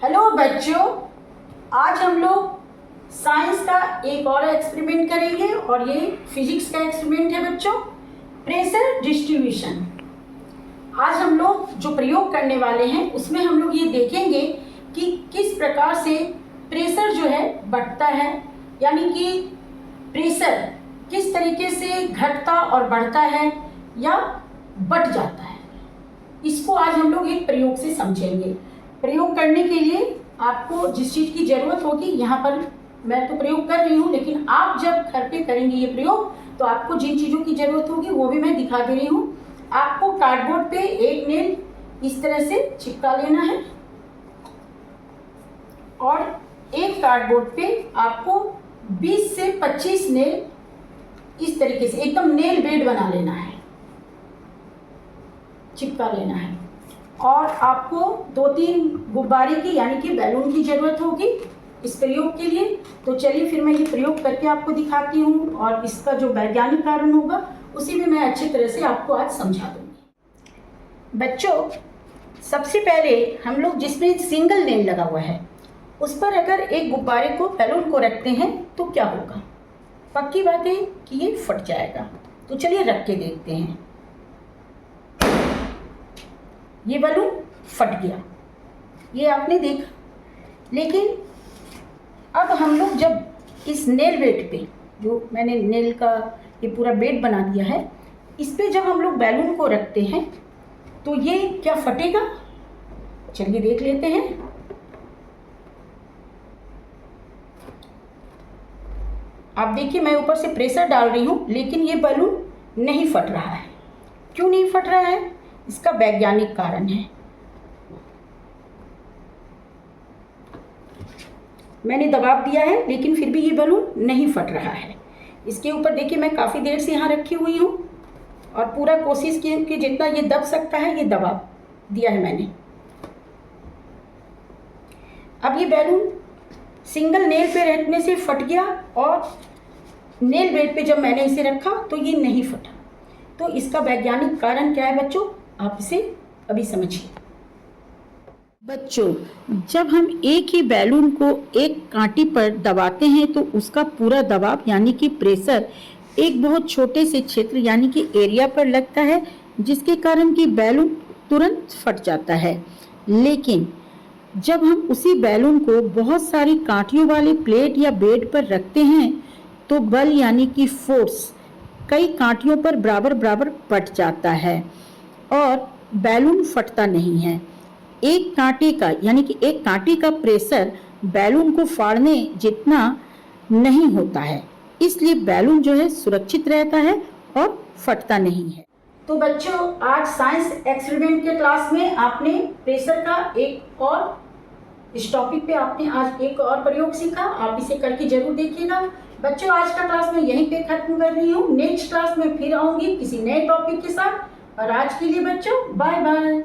Hello बच्चों, आज हम लोग साइंस का एक और एक्सपेरिमेंट करेंगे और ये फिजिक्स का एक्सपेरिमेंट है बच्चों, प्रेशर डिस्ट्रीब्यूशन। आज हम लोग जो प्रयोग करने वाले हैं उसमें हम लोग ये देखेंगे कि किस प्रकार से प्रेशर जो है बढ़ता है, यानी कि प्रेशर किस तरीके से घटता और बढ़ता है या बढ़ जाता है। इसको आज हम लोग एक प्रयोग से समझेंगे। प्रयोग करने के लिए आपको जिस चीज़ की ज़रूरत होगी, यहाँ पर मैं तो प्रयोग कर रही हूँ, लेकिन आप जब घर पे करेंगे ये प्रयोग तो आपको जिन चीज़ों की ज़रूरत होगी वो भी मैं दिखा दे रही हूँ। आपको कार्डबोर्ड पे एक नेल इस तरह से चिपका लेना है और एक कार्डबोर्ड पे आपको 20 से 25 नेल इस तरीके से एकदम नेल बेड बना लेना है, चिपका लेना है। और आपको 2-3 गुब्बारे की यानी कि बैलून की ज़रूरत होगी इस प्रयोग के लिए। तो चलिए फिर मैं ये प्रयोग करके आपको दिखाती हूँ और इसका जो वैज्ञानिक कारण होगा उसी में मैं अच्छी तरह से आपको आज समझा दूँगी। बच्चों, सबसे पहले हम लोग जिसमें सिंगल नेल लगा हुआ है उस पर अगर एक गुब्बारे को, बैलून को रखते हैं तो क्या होगा? पक्की बात है कि ये फट जाएगा। तो चलिए रख के देखते हैं। ये बलून फट गया, ये आपने देखा। लेकिन अब हम लोग जब इस नेल बेड पे, जो मैंने नेल का ये पूरा बेड बना दिया है, इस पे जब हम लोग बैलून को रखते हैं तो ये क्या फटेगा? चलिए देख लेते हैं। आप देखिए, मैं ऊपर से प्रेशर डाल रही हूँ लेकिन ये बलून नहीं फट रहा है। क्यों नहीं फट रहा है? इसका वैज्ञानिक कारण है। मैंने दबाव दिया है लेकिन फिर भी ये बलून नहीं फट रहा है। इसके ऊपर देखिए, मैं काफ़ी देर से यहाँ रखी हुई हूँ और पूरा कोशिश की कि जितना ये दब सकता है ये दबाव दिया है मैंने। अब ये बैलून सिंगल नेल पे रखने से फट गया और नेल बेड पे जब मैंने इसे रखा तो ये नहीं फटा। तो इसका वैज्ञानिक कारण क्या है बच्चों, आप इसे अभी समझिए। बच्चों, जब हम एक ही बैलून को एक कांटी पर दबाते हैं तो उसका पूरा दबाव यानी कि प्रेशर एक बहुत छोटे से क्षेत्र यानी कि एरिया पर लगता है, जिसके कारण कि बैलून तुरंत फट जाता है। लेकिन जब हम उसी बैलून को बहुत सारी कांटियों वाले प्लेट या बेड पर रखते हैं तो बल यानी कि फोर्स कई कांटियों पर बराबर बराबर बट जाता है और बैलून फटता नहीं है। एक कांटे का यानी कि एक कांटे का प्रेशर बैलून को फाड़ने जितना नहीं होता है, इसलिए बैलून जो है सुरक्षित रहता है और फटता नहीं है। तो बच्चों, आज साइंस एक्सपेरिमेंट के क्लास में आपने प्रेशर का एक और इस टॉपिक पे आपने आज एक और प्रयोग सीखा। आप इसे करके जरूर देखिएगा। बच्चों, आज का क्लास मैं यहीं पे खत्म कर रही हूँ। नेक्स्ट क्लास में फिर आऊंगी किसी नए टॉपिक के साथ। और आज के लिए बच्चों बाय बाय।